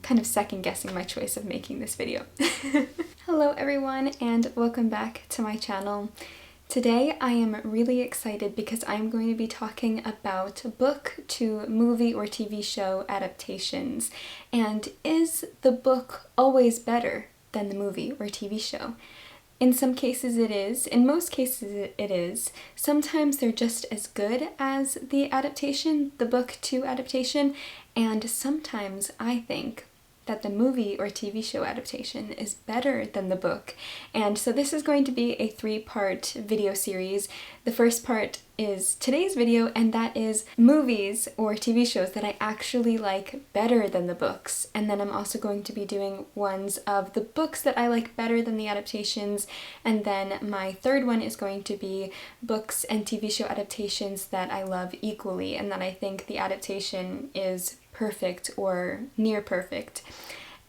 kind of second guessing my choice of making this video. Hello everyone and welcome back to my channel. Today I am really excited because I'm going to be talking about book to movie or TV show adaptations. And is the book always better than the movie or TV show? In some cases it is, in most cases it is. Sometimes they're just as good as the adaptation, the book to adaptation, and sometimes I think that the movie or TV show adaptation is better than the book. And so this is going to be a 3-part video series. The first part is today's video, and that is movies or TV shows that I actually like better than the books. And then I'm also going to be doing ones of the books that I like better than the adaptations. And then my third one is going to be books and TV show adaptations that I love equally and that I think the adaptation is perfect or near perfect.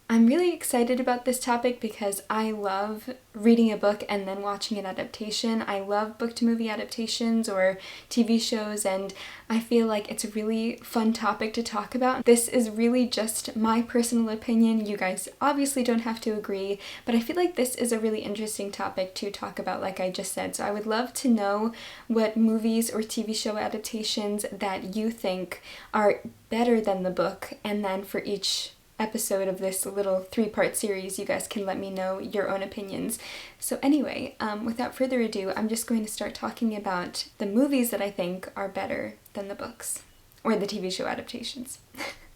I'm really excited about this topic because I love reading a book and then watching an adaptation. I love book to movie adaptations or TV shows, and I feel like it's a really fun topic to talk about. This is really just my personal opinion. You guys obviously don't have to agree, but I feel like this is a really interesting topic to talk about, like I just said. So I would love to know what movies or TV show adaptations that you think are better than the book, and then for each episode of this little 3-part series, you guys can let me know your own opinions. So anyway, without further ado, I'm just going to start talking about the movies that I think are better than the books, or the TV show adaptations.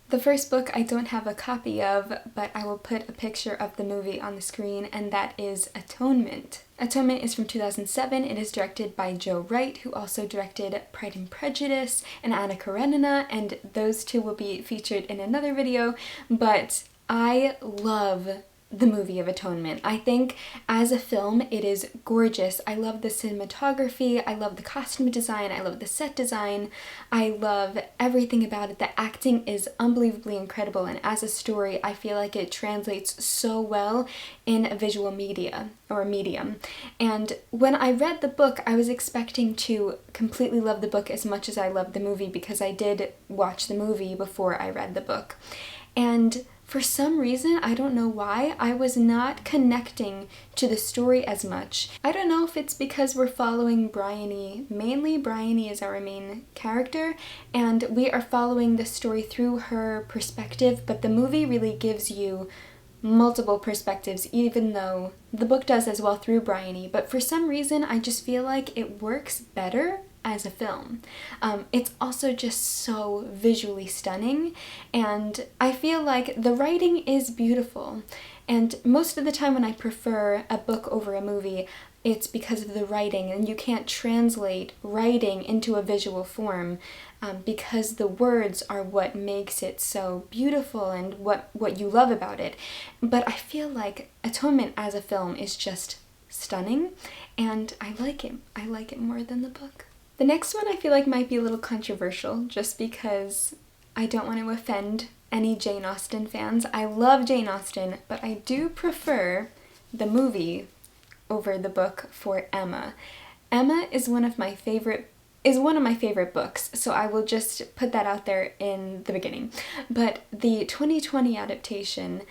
The first book I don't have a copy of, but I will put a picture of the movie on the screen, and that is Atonement. Atonement is from 2007. It is directed by Joe Wright, who also directed Pride and Prejudice and Anna Karenina, and those two will be featured in another video, but I love the movie of Atonement. I think as a film it is gorgeous. I love the cinematography, I love the costume design, I love the set design, I love everything about it. The acting is unbelievably incredible, and as a story I feel like it translates so well in a visual media or medium. And when I read the book I was expecting to completely love the book as much as I loved the movie, because I did watch the movie before I read the book. And for some reason, I don't know why, I was not connecting to the story as much. I don't know if it's because we're following Bryony mainly. Bryony is our main character, and we are following the story through her perspective, but the movie really gives you multiple perspectives, even though the book does as well through Bryony. But for some reason, I just feel like it works better as a film. It's also just so visually stunning, and I feel like the writing is beautiful. And most of the time when I prefer a book over a movie, it's because of the writing, and you can't translate writing into a visual form because the words are what makes it so beautiful and what you love about it. But I feel like Atonement as a film is just stunning, and I like it. I like it more than the book. The next one I feel like might be a little controversial, just because I don't want to offend any Jane Austen fans. I love Jane Austen, but I do prefer the movie over the book for Emma. Emma is one of my favorite books, so I will just put that out there in the beginning. But the 2020 adaptation,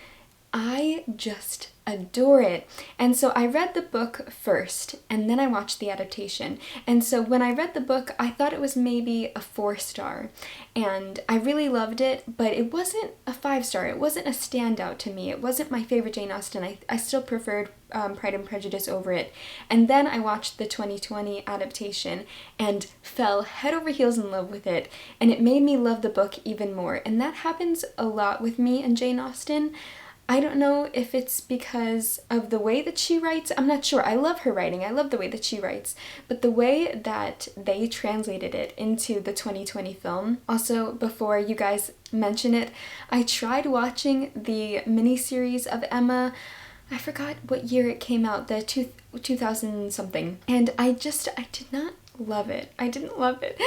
I just adore it. And so I read the book first, and then I watched the adaptation. And so when I read the book, I thought it was maybe a 4-star, and I really loved it, but it wasn't a 5-star. It wasn't a standout to me. It wasn't my favorite Jane Austen. I still preferred Pride and Prejudice over it. And then I watched the 2020 adaptation and fell head over heels in love with it, and it made me love the book even more. And that happens a lot with me and Jane Austen. I don't know if it's because of the way that she writes. I'm not sure. I love her writing. I love the way that she writes. But the way that they translated it into the 2020 film. Also, before you guys mention it, I tried watching the miniseries of Emma. I forgot what year it came out, the 2000 something. And I did not love it. I didn't love it.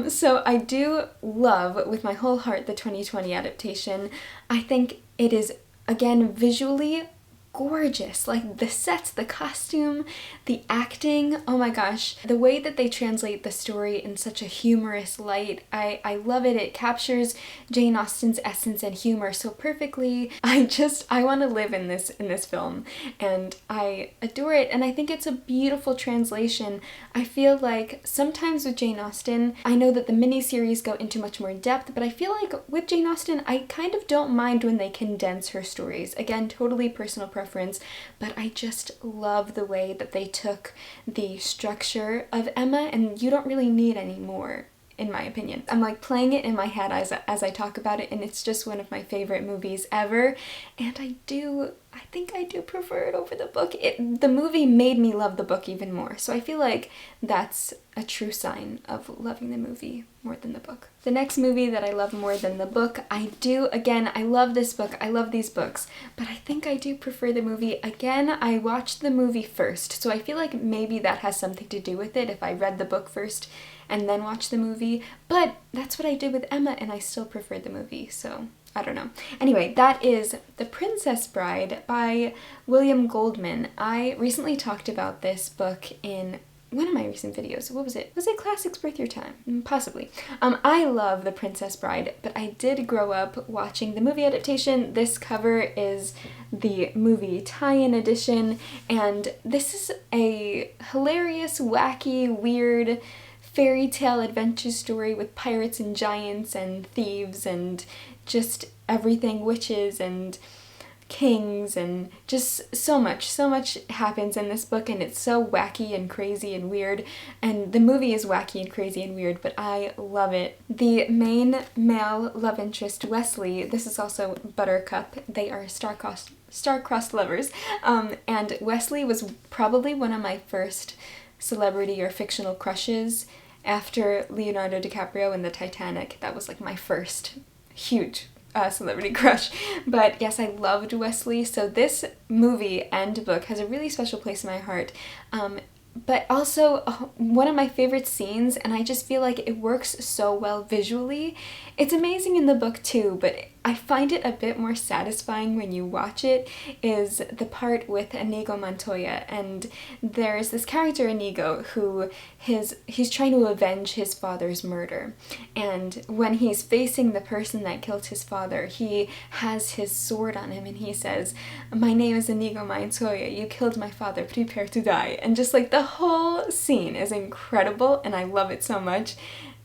So I do love with my whole heart the 2020 adaptation. I think it is, again, visually gorgeous. Like the sets, the costume, the acting, oh my gosh. The way that they translate the story in such a humorous light, I love it. It captures Jane Austen's essence and humor so perfectly. I want to live in this film, and I adore it, and I think it's a beautiful translation. I feel like sometimes with Jane Austen, I know that the miniseries go into much more depth, but I feel like with Jane Austen, I kind of don't mind when they condense her stories. Again, totally personal preference, but I just love the way that they took the structure of Emma, and you don't really need any more, in my opinion. I'm like playing it in my head as I talk about it, and it's just one of my favorite movies ever, and I think I do prefer it over the book. The movie made me love the book even more, so I feel like that's a true sign of loving the movie more than the book. The next movie that I love more than the book, I love this book, I love these books, but I think I do prefer the movie. Again, I watched the movie first, so I feel like maybe that has something to do with it if I read the book first and then watched the movie, but that's what I did with Emma, and I still preferred the movie, so I don't know. Anyway, that is The Princess Bride by William Goldman. I recently talked about this book in one of my recent videos. What was it? Was it Classics Worth Your Time? Possibly. I love The Princess Bride, but I did grow up watching the movie adaptation. This cover is the movie tie-in edition, and this is a hilarious, wacky, weird fairy tale adventure story with pirates and giants and thieves and just everything, witches and kings, and just so much happens in this book, and it's so wacky and crazy and weird, and the movie is wacky and crazy and weird, but I love it. The main male love interest, Wesley, this is also Buttercup, they are star-crossed lovers, and Wesley was probably one of my first celebrity or fictional crushes after Leonardo DiCaprio in the Titanic. That was like my first huge celebrity crush. But yes, I loved Wesley, so this movie and book has a really special place in my heart. But also one of my favorite scenes, and I just feel like it works so well visually. It's amazing in the book too, but I find it a bit more satisfying when you watch it, is the part with Inigo Montoya, and there's this character Inigo who he's trying to avenge his father's murder, and when he's facing the person that killed his father, he has his sword on him and he says, "My name is Inigo Montoya, you killed my father, prepare to die," and just like the whole scene is incredible and I love it so much.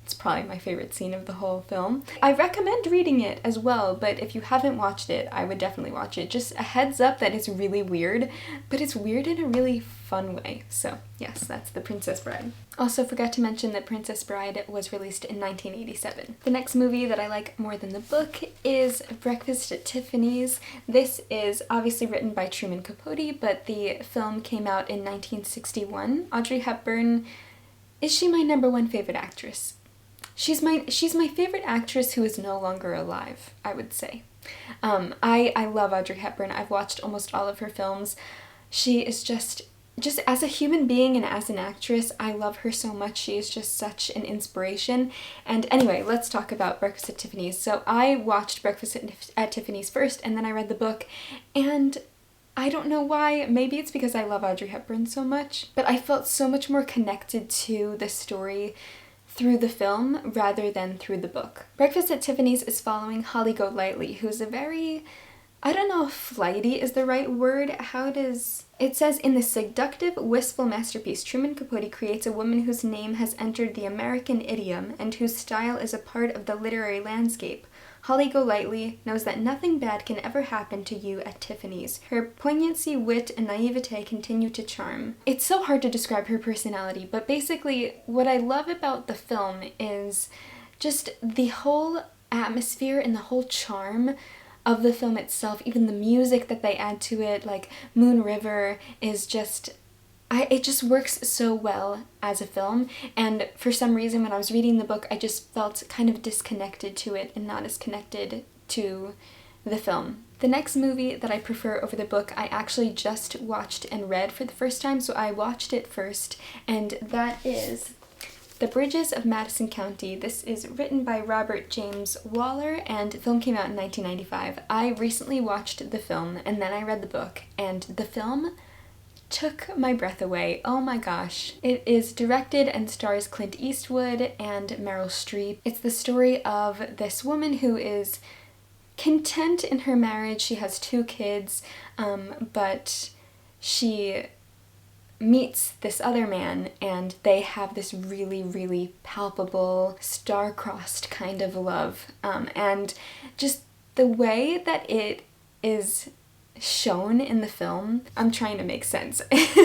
It's probably my favorite scene of the whole film. I recommend reading it as well, but if you haven't watched it, I would definitely watch it. Just a heads up that it's really weird, but it's weird in a really fun way. So yes, that's The Princess Bride. Also forgot to mention that Princess Bride was released in 1987. The next movie that I like more than the book is Breakfast at Tiffany's. This is obviously written by Truman Capote, but the film came out in 1961. Audrey Hepburn, is she my #1 favorite actress? She's my favorite actress who is no longer alive, I would say. I love Audrey Hepburn. I've watched almost all of her films. She is just as a human being and as an actress, I love her so much. She is just such an inspiration. And anyway, let's talk about Breakfast at Tiffany's. So I watched Breakfast at Tiffany's first, and then I read the book, and I don't know why, maybe it's because I love Audrey Hepburn so much, but I felt so much more connected to the story through the film rather than through the book. Breakfast at Tiffany's is following Holly Golightly, who's a very, I don't know if flighty is the right word. It says, in the seductive, wistful masterpiece, Truman Capote creates a woman whose name has entered the American idiom and whose style is a part of the literary landscape. Holly Golightly knows that nothing bad can ever happen to you at Tiffany's. Her poignancy, wit, and naivete continue to charm. It's so hard to describe her personality, but basically what I love about the film is just the whole atmosphere and the whole charm of the film itself. Even the music that they add to it, like Moon River, is just... it just works so well as a film, and for some reason when I was reading the book I just felt kind of disconnected to it and not as connected to the film. The next movie that I prefer over the book I actually just watched and read for the first time, so I watched it first, and that is The Bridges of Madison County. This is written by Robert James Waller, and the film came out in 1995. I recently watched the film, and then I read the book, and the film took my breath away. Oh my gosh. It is directed and stars Clint Eastwood and Meryl Streep. It's the story of this woman who is content in her marriage. She has 2 kids, but she meets this other man, and they have this really, really palpable, star-crossed kind of love. And just the way that it is shown in the film, I'm trying to make sense.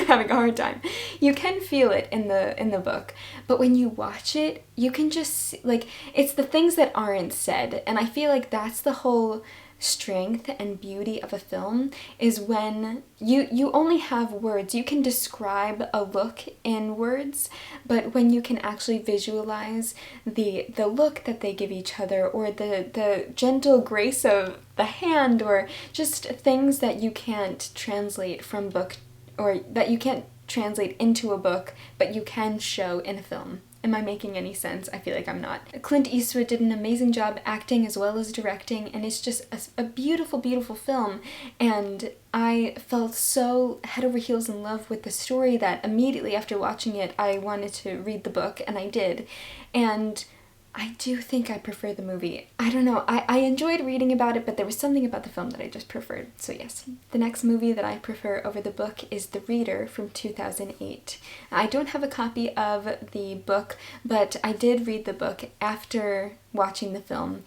Having a hard time. You can feel it in the book, but when you watch it, you can just see, like, it's the things that aren't said, and I feel like that's the whole strength and beauty of a film, is when you only have words. You can describe a look in words, but when you can actually visualize the look that they give each other, or the gentle grace of the hand, or just things that you can't translate from book, or that you can't translate into a book, but you can show in a film. Am I making any sense? I feel like I'm not. Clint Eastwood did an amazing job acting as well as directing, and it's just a beautiful, beautiful film. And I felt so head over heels in love with the story that immediately after watching it, I wanted to read the book, and I did. And I do think I prefer the movie. I don't know, I enjoyed reading about it, but there was something about the film that I just preferred, so yes. The next movie that I prefer over the book is The Reader from 2008. I don't have a copy of the book, but I did read the book after watching the film,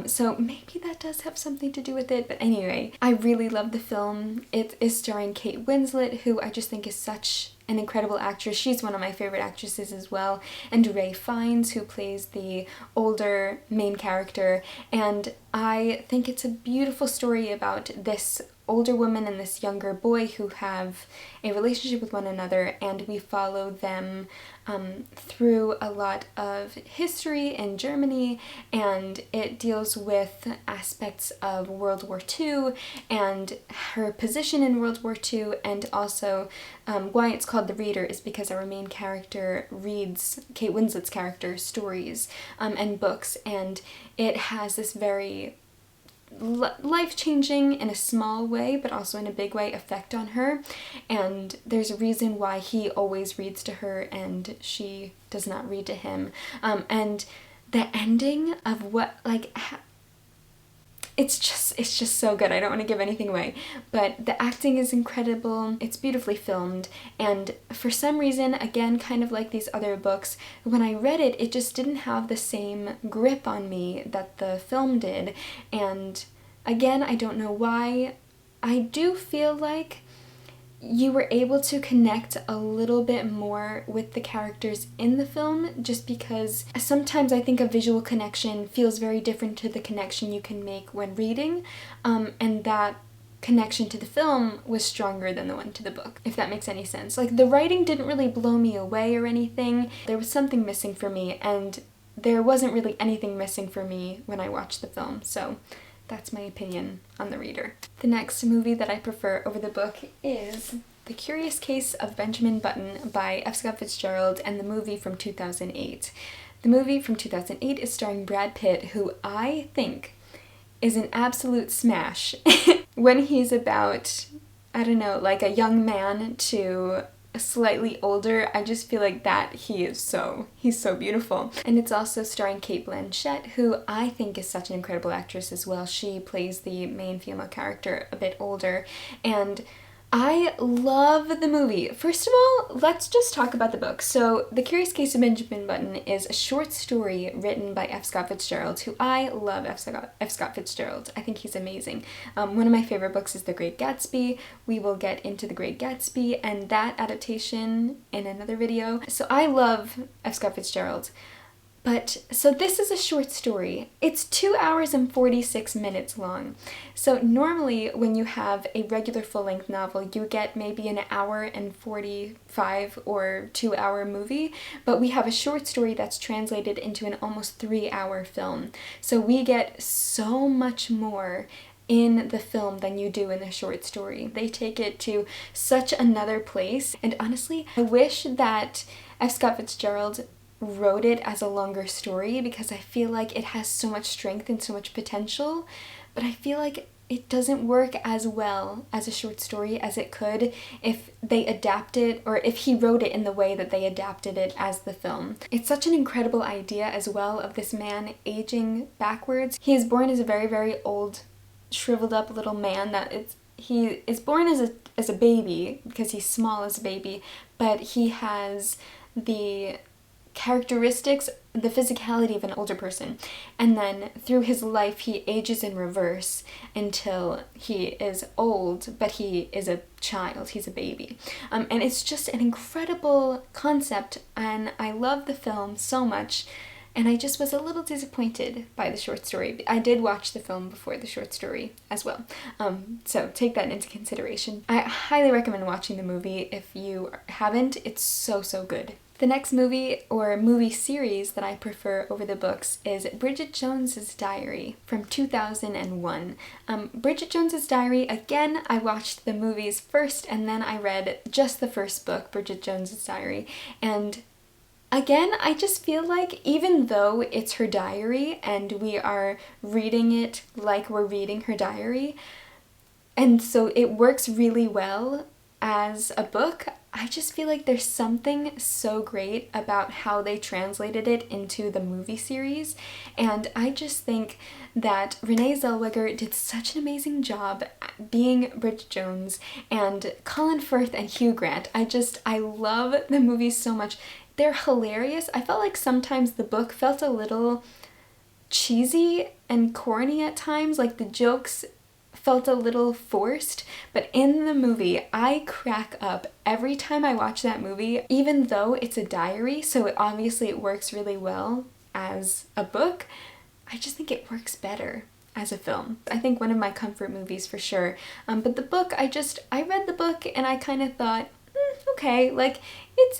so maybe that does have something to do with it, but anyway, I really love the film. It is starring Kate Winslet, who I just think is such an incredible actress. She's one of my favorite actresses as well, and Ralph Fiennes, who plays the older main character, and I think it's a beautiful story about this older woman and this younger boy who have a relationship with one another, and we follow them through a lot of history in Germany, and it deals with aspects of World War II and her position in World War II, and also why it's called The Reader is because our main character reads Kate Winslet's character stories and books, and it has this very life-changing in a small way, but also in a big way, effect on her, and there's a reason why he always reads to her and she does not read to him. And the ending of what, like, it's just so good. I don't want to give anything away, but the acting is incredible. It's beautifully filmed, and for some reason, again, kind of like these other books, when I read it, it just didn't have the same grip on me that the film did, and again, I don't know why. I do feel like you were able to connect a little bit more with the characters in the film, just because sometimes I think a visual connection feels very different to the connection you can make when reading, and that connection to the film was stronger than the one to the book, if that makes any sense. Like, the writing didn't really blow me away or anything. There was something missing for me, and there wasn't really anything missing for me when I watched the film, so that's my opinion on The Reader. The next movie that I prefer over the book is The Curious Case of Benjamin Button by F. Scott Fitzgerald, and the movie from 2008. The movie from 2008 is starring Brad Pitt, who I think is an absolute smash. When he's about, I don't know, like a young man to slightly older, I just feel like that he's so beautiful. And it's also starring Cate Blanchett, who I think is such an incredible actress as well. She plays the main female character a bit older, and I love the movie. First of all, let's just talk about the book. So, The Curious Case of Benjamin Button is a short story written by F. Scott Fitzgerald, who I love F. Scott Fitzgerald. I think he's amazing. One of my favorite books is The Great Gatsby. We will get into The Great Gatsby and that adaptation in another video. So I love F. Scott Fitzgerald. But, so this is a short story. It's 2 hours and 46 minutes long. So normally when you have a regular full-length novel, you get maybe an hour and 45 or 2-hour movie, but we have a short story that's translated into an almost 3-hour film. So we get so much more in the film than you do in the short story. They take it to such another place, and honestly, I wish that F. Scott Fitzgerald wrote it as a longer story because I feel like it has so much strength and so much potential, but I feel like it doesn't work as well as a short story as it could if they adapted, or if he wrote it in the way that they adapted it as the film. It's such an incredible idea as well of this man aging backwards. He is born as a very, very old, shriveled up little man he is born as a baby because he's small as a baby, but he has the characteristics, the physicality of an older person. And then through his life, he ages in reverse until he is old, but he is a child, he's a baby. And it's just an incredible concept, and I love the film so much. And I just was a little disappointed by the short story. I did watch the film before the short story as well. So take that into consideration. I highly recommend watching the movie if you haven't. It's so, so good. The next movie or movie series that I prefer over the books is Bridget Jones's Diary from 2001. Bridget Jones's Diary, again, I watched the movies first and then I read just the first book, Bridget Jones's Diary. And again, I just feel like even though it's her diary and we are reading it like we're reading her diary, and so it works really well as a book, I just feel like there's something so great about how they translated it into the movie series, and I just think that Renee Zellweger did such an amazing job being Bridget Jones, and Colin Firth and Hugh Grant. I love the movies so much. They're hilarious. I felt like sometimes the book felt a little cheesy and corny at times, like the jokes felt a little forced, but in the movie, I crack up every time I watch that movie, even though it's a diary, so obviously it works really well as a book. I just think it works better as a film. I think one of my comfort movies for sure. But the book, I read the book and I kind of thought, okay, like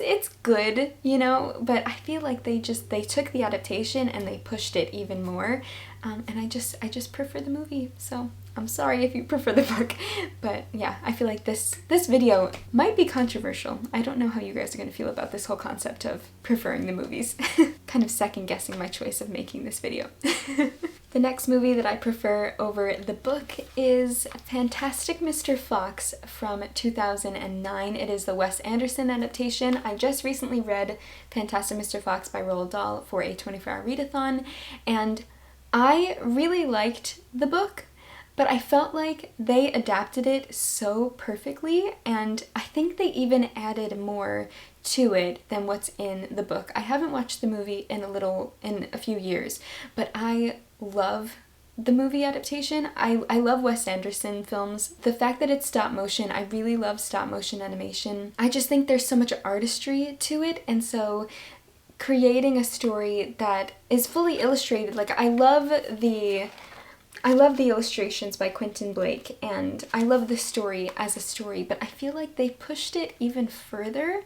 it's good, you know, but I feel like they took the adaptation and they pushed it even more, and I just prefer the movie. So I'm sorry if you prefer the book, but yeah, I feel like this video might be controversial. I don't know how you guys are gonna feel about this whole concept of preferring the movies. Kind of second guessing my choice of making this video. The next movie that I prefer over the book is Fantastic Mr. Fox from 2009. It is the Wes Anderson adaptation. I just recently read Fantastic Mr. Fox by Roald Dahl for a 24-hour readathon, and I really liked the book, but I felt like they adapted it so perfectly, and I think they even added more to it than what's in the book. I haven't watched the movie in a few years, but I love the movie adaptation. I love Wes Anderson films. The fact that it's stop motion, I really love stop motion animation. I just think there's so much artistry to it, and so creating a story that is fully illustrated, like I love the illustrations by Quentin Blake, and I love the story as a story, but I feel like they pushed it even further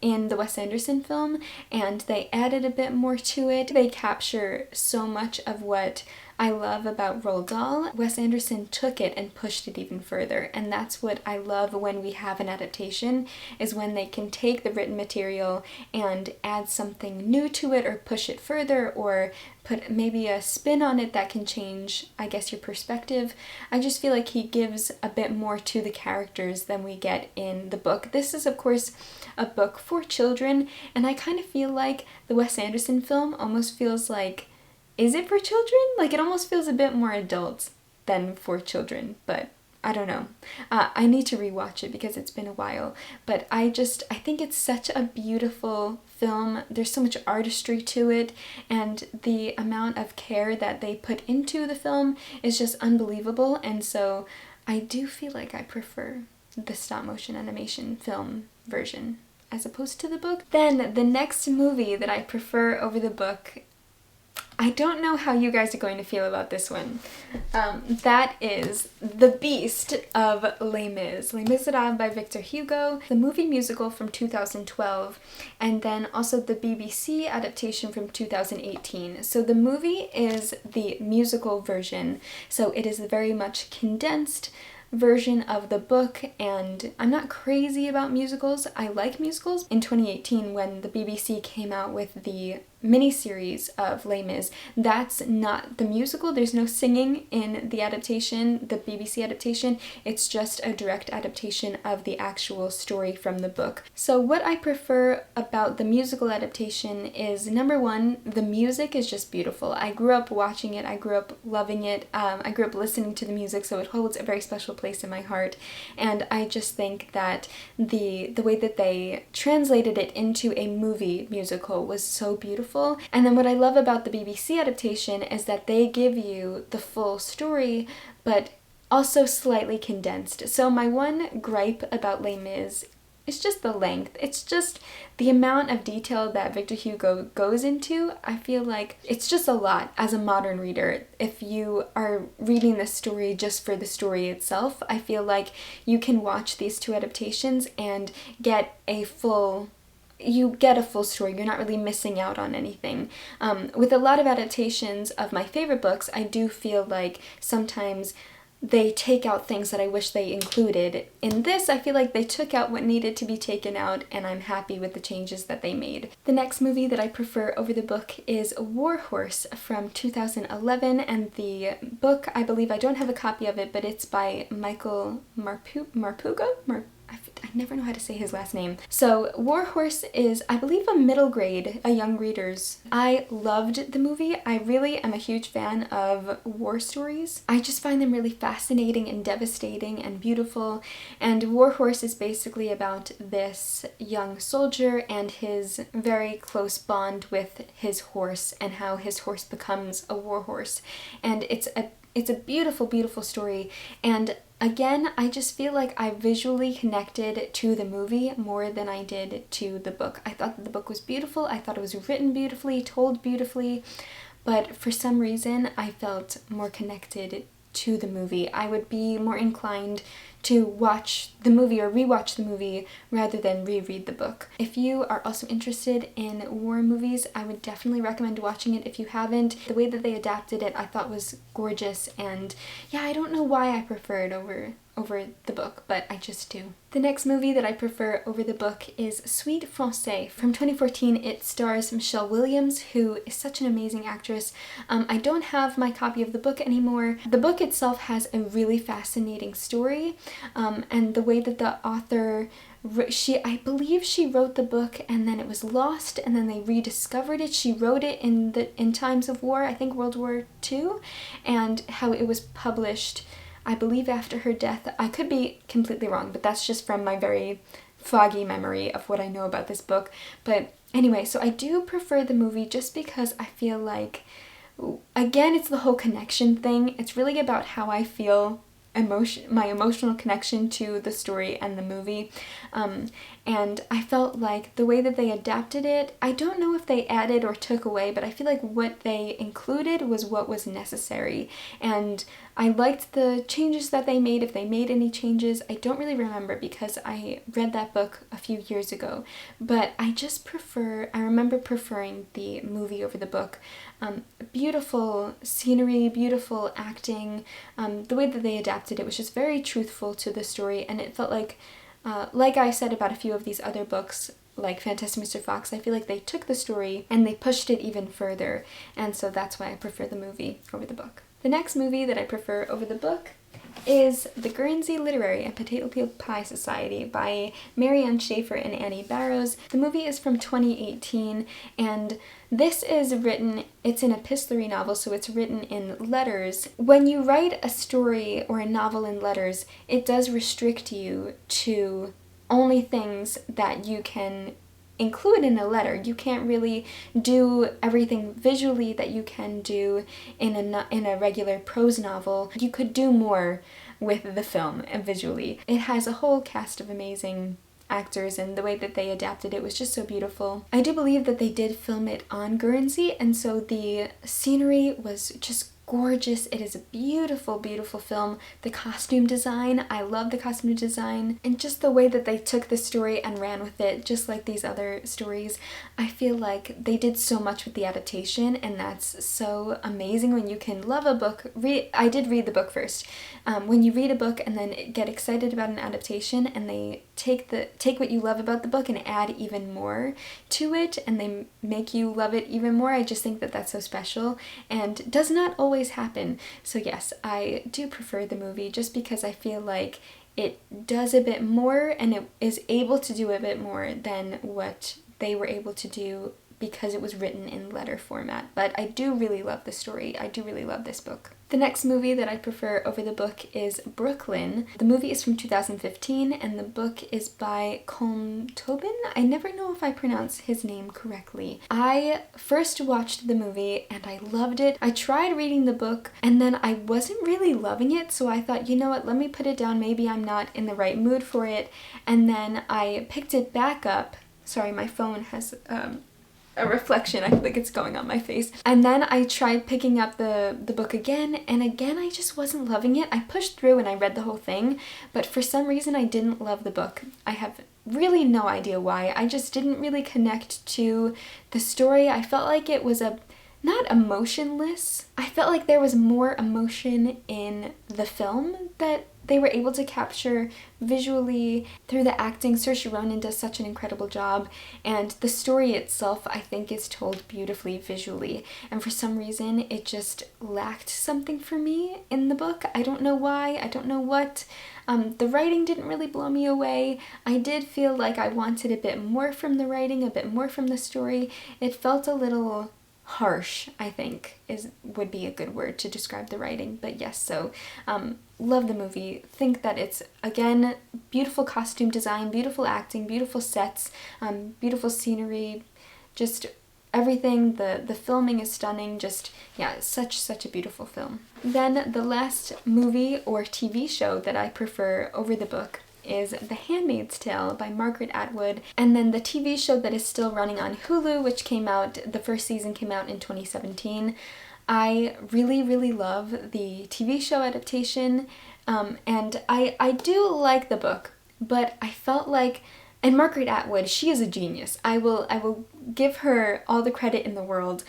in the Wes Anderson film, and they added a bit more to it. They capture so much of what I love about Roald Dahl. Wes Anderson took it and pushed it even further, and that's what I love when we have an adaptation, is when they can take the written material and add something new to it, or push it further, or put maybe a spin on it that can change, I guess, your perspective. I just feel like he gives a bit more to the characters than we get in the book. This is, of course, a book for children, and I kind of feel like the Wes Anderson film almost feels like, is it for children? Like, it almost feels a bit more adult than for children, but I don't know. I need to rewatch it because it's been a while, but I think it's such a beautiful film. There's so much artistry to it, and the amount of care that they put into the film is just unbelievable, and so I do feel like I prefer the stop motion animation film version as opposed to the book. Then the next movie that I prefer over the book, I don't know how you guys are going to feel about this one. That is The Beast of Les Mis. Les Miserables by Victor Hugo, the movie musical from 2012, and then also the BBC adaptation from 2018. So the movie is the musical version, so it is very much condensed, version of the book, and I'm not crazy about musicals. I like musicals. In 2018, when the BBC came out with the miniseries of Les Mis, that's not the musical. There's no singing in the adaptation, the BBC adaptation. It's just a direct adaptation of the actual story from the book. So what I prefer about the musical adaptation is, number one, the music is just beautiful. I grew up watching it. I grew up loving it. I grew up listening to the music, so it holds a very special place in my heart. And I just think that the way that they translated it into a movie musical was so beautiful. And then what I love about the BBC adaptation is that they give you the full story, but also slightly condensed. So my one gripe about Les Mis is just the length. It's just the amount of detail that Victor Hugo goes into. I feel like it's just a lot as a modern reader. If you are reading this story just for the story itself, I feel like you can watch these two adaptations and get a full story. You're not really missing out on anything. With a lot of adaptations of my favorite books, I do feel like sometimes they take out things that I wish they included. In this, I feel like they took out what needed to be taken out, and I'm happy with the changes that they made. The next movie that I prefer over the book is War Horse from 2011, and the book, I believe, I don't have a copy of it, but it's by Michael Marpuga? I never know how to say his last name. So War Horse is, I believe, a middle grade, a young reader's. I loved the movie. I really am a huge fan of war stories. I just find them really fascinating and devastating and beautiful. And War Horse is basically about this young soldier and his very close bond with his horse, and how his horse becomes a war horse. And it's a beautiful, beautiful story. And again, I just feel like I visually connected to the movie more than I did to the book. I thought that the book was beautiful. I thought it was written beautifully, told beautifully, but for some reason I felt more connected to the movie. I would be more inclined to watch the movie or rewatch the movie rather than reread the book. If you are also interested in war movies, I would definitely recommend watching it if you haven't. The way that they adapted it I thought was gorgeous, and yeah, I don't know why I prefer it over the book, but I just do. The next movie that I prefer over the book is Sweet Francais from 2014. It stars Michelle Williams, who is such an amazing actress. I don't have my copy of the book anymore. The book itself has a really fascinating story, and the way that the author I believe she wrote the book and then it was lost and then they rediscovered it. She wrote it in times of war, I think World War II, and how it was published, I believe, after her death. I could be completely wrong, but that's just from my very foggy memory of what I know about this book. But anyway, so I do prefer the movie just because I feel like, again, it's the whole connection thing. It's really about how I feel, my emotional connection to the story and the movie. And I felt like the way that they adapted it, I don't know if they added or took away, but I feel like what they included was what was necessary. And I liked the changes that they made, if they made any changes. I don't really remember because I read that book a few years ago, but I remember preferring the movie over the book. Beautiful scenery, beautiful acting, the way that they adapted it was just very truthful to the story, and it felt like I said about a few of these other books, like Fantastic Mr. Fox, I feel like they took the story and they pushed it even further, and so that's why I prefer the movie over the book. The next movie that I prefer over the book is The Guernsey Literary and Potato Pie Society by Marianne Schaefer and Annie Barrows. The movie is from 2018, and this is written, it's an epistolary novel, so it's written in letters. When you write a story or a novel in letters, it does restrict you to only things that you can include in a letter. You can't really do everything visually that you can do in a regular prose novel. You could do more with the film visually. It has a whole cast of amazing actors, and the way that they adapted it was just so beautiful. I do believe that they did film it on Guernsey, and so the scenery was just gorgeous. It is a beautiful, beautiful film. The costume design, I love the costume design, and just the way that they took the story and ran with it, just like these other stories. I feel like they did so much with the adaptation, and that's so amazing when you can love a book. I did read the book first. When you read a book and then get excited about an adaptation, and they take what you love about the book and add even more to it, and they make you love it even more. I just think that that's so special and does not always happen. So yes, I do prefer the movie just because I feel like it does a bit more, and it is able to do a bit more than what they were able to do because it was written in letter format. But I do really love the story. I do really love this book. The next movie that I prefer over the book is Brooklyn. The movie is from 2015, and the book is by Colm Tobin. I never know if I pronounce his name correctly. I first watched the movie and I loved it. I tried reading the book and then I wasn't really loving it, so I thought, you know what, let me put it down. Maybe I'm not in the right mood for it. And then I picked it back up. Sorry, my phone has a reflection. I think it's going on my face. And then I tried picking up the book again, and again I just wasn't loving it. I pushed through and I read the whole thing, but for some reason I didn't love the book. I have really no idea why. I just didn't really connect to the story. I felt like it was not emotionless. I felt like there was more emotion in the film that they were able to capture visually through the acting. Saoirse Ronan does such an incredible job, and the story itself I think is told beautifully visually, and for some reason it just lacked something for me in the book. I don't know why, I don't know what. The writing didn't really blow me away. I did feel like I wanted a bit more from the writing, a bit more from the story. It felt a little harsh, I think would be a good word to describe the writing. But yes, so love the movie. Think that it's, again, beautiful costume design, beautiful acting, beautiful sets, beautiful scenery, just everything. The filming is stunning. Just, yeah, such a beautiful film. Then the last movie or TV show that I prefer over the book is The Handmaid's Tale by Margaret Atwood, and then the TV show that is still running on Hulu, which came out, the first season came out in 2017. I really love the TV show adaptation, and I do like the book, but I felt like, and Margaret Atwood, she is a genius. I will give her all the credit in the world.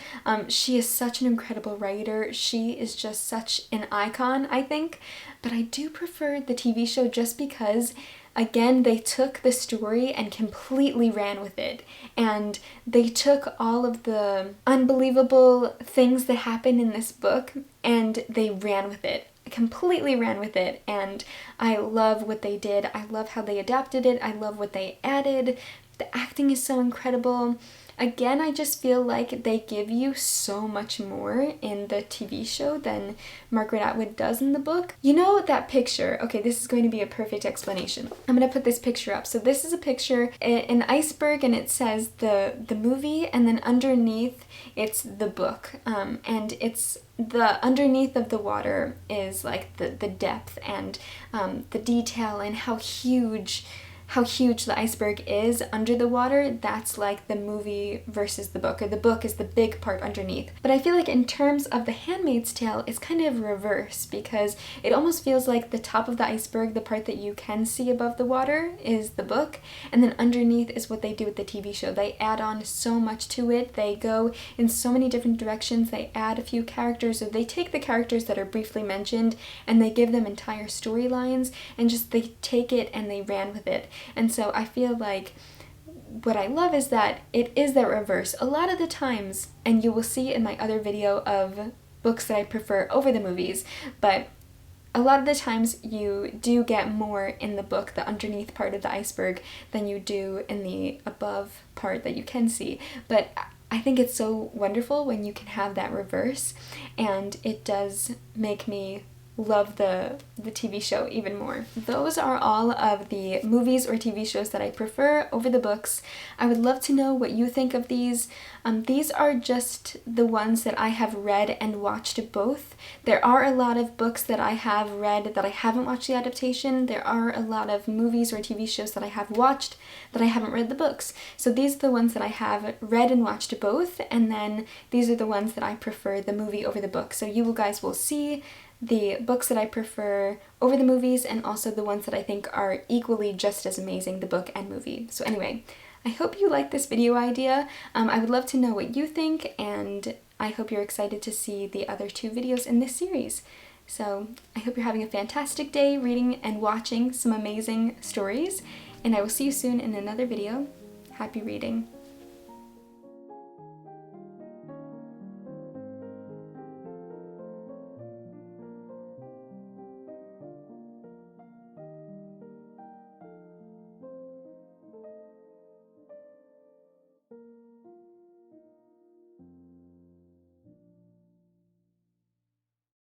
She is such an incredible writer. She is just such an icon, I think. But I do prefer the TV show just because, again, they took the story and completely ran with it. And they took all of the unbelievable things that happen in this book and they ran with it. Completely ran with it, and I love what they did. I love how they adapted it. I love what they added. The acting is so incredible. Again, I just feel like they give you so much more in the TV show than Margaret Atwood does in the book. You know that picture? Okay, this is going to be a perfect explanation. I'm going to put this picture up. So this is a picture, an iceberg, and it says the movie, and then underneath it's the book. And it's the underneath of the water is like the depth and the detail and how huge the iceberg is under the water. That's like the movie versus the book, or the book is the big part underneath. But I feel like in terms of The Handmaid's Tale, it's kind of reverse, because it almost feels like the top of the iceberg, the part that you can see above the water, is the book, and then underneath is what they do with the TV show. They add on so much to it. They go in so many different directions. They add a few characters, or they take the characters that are briefly mentioned and they give them entire storylines, and just they take it and they ran with it. And so I feel like what I love is that it is the reverse. A lot of the times, and you will see in my other video of books that I prefer over the movies, but a lot of the times you do get more in the book, the underneath part of the iceberg, than you do in the above part that you can see. But I think it's so wonderful when you can have that reverse, and it does make me love the TV show even more. Those are all of the movies or TV shows that I prefer over the books. I would love to know what you think of these. These are just the ones that I have read and watched both. There are a lot of books that I have read that I haven't watched the adaptation. There are a lot of movies or TV shows that I have watched that I haven't read the books. So these are the ones that I have read and watched both, and then these are the ones that I prefer the movie over the book. So you guys will see the books that I prefer over the movies, and also the ones that I think are equally just as amazing, the book and movie. So anyway, I hope you like this video idea. I would love to know what you think, and I hope you're excited to see the other 2 videos in this series. So I hope you're having a fantastic day reading and watching some amazing stories, and I will see you soon in another video. Happy reading.